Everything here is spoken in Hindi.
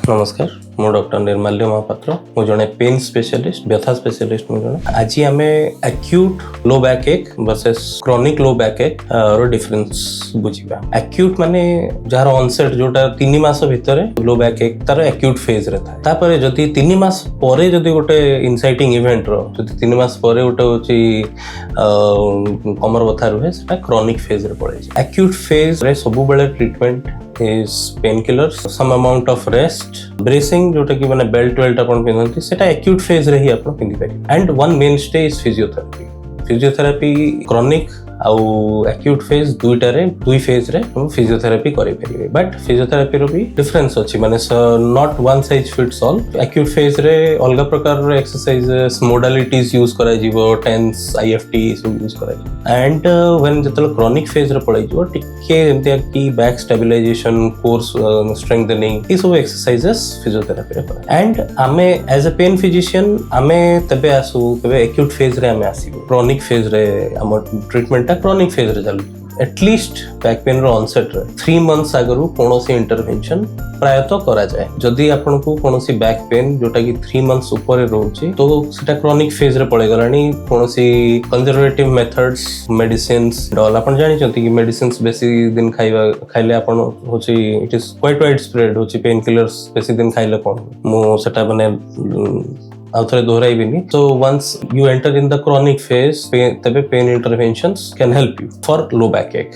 नमस्कार मो डॉक्टर निर्माल्य महापात्र मु जने पेन स्पेशलिस्ट व्यथा स्पेशलिस्ट मु जने आज आमे एक्यूट लो बैक एक वर्सेस क्रॉनिक लो बैक एक रो डिफरेंस बुझिबा। एक्यूट माने जार ऑनसेट जोटा 3 मास भितरे लो बैक एक तार एक्यूट फेज रे था तापरे जदी 3 मास परे जदी गोटे इनसाइटिंग इवेंट रो जदी 3 मास परे गोटे होची कमर बथा रहे सेटा क्रॉनिक फेज रे पड़े। एक्यूट फेज रे सब बेले treatment is painkillers, some amount of rest, bracing जोटा कि माने बेल्ट वेल्ट अपन पिनथि सेटा एक्यूट फेज रे ही अपन पिनि पारि। And one main stay is physiotherapy. Physiotherapy chronic आउ एक्यूट फेज दुई फेज रे हम फिजियोथेरेपी करि परिबे। बट फिजियोथेरेपी रो भी डिफरेंस अछि माने not one size fits all. Acute phase रे अलग प्रकार रो एक्सरसाइजेस मोडालिटीज यूज करा जिवो टेंस आईएफटी सब यूज करा जिवो। एंड व्हेन जतल क्रॉनिक फेज रे पड़ै जिवो टिके एंते की बैक स्टेबिलाइजेशन कोर्स स्ट्रेंथनिंग ई सब एक्सरसाइजेस फिजियोथेरेपी रे करा। एंड आमे एज अ पेन फिजिशियन आमे तबे आसु तबे एक्यूट फेज रे आमे आसीबो। क्रॉनिक फेज रे हमर ट्रीटमेंट क्रॉनिक फेज रे चालू एटलिस्ट बैक पेन रो ऑनसेट रे 3 मंथ्स आगरु कोनोसी इंटरवेंशन प्रायतः करा जाए। जदि आपन को कोनोसी बैक पेन जोटा कि 3 मंथ्स ऊपर रहउची तो सेटा क्रॉनिक फेज रे पड़े गलानी। कोनोसी कंजर्वेटिव मेथड्स मेडिसिन्स डॉल आपन जानि छथि कि मेडिसिन्स बेसी दिन खाइले आपन होची it is quite wide spread होची पेन किलर्स बेसी दिन खाइले कोन मो सेटा माने आउथरे दोहराइबिनी। So once you enter in the chronic phase, तबे pain interventions can help you for low backache.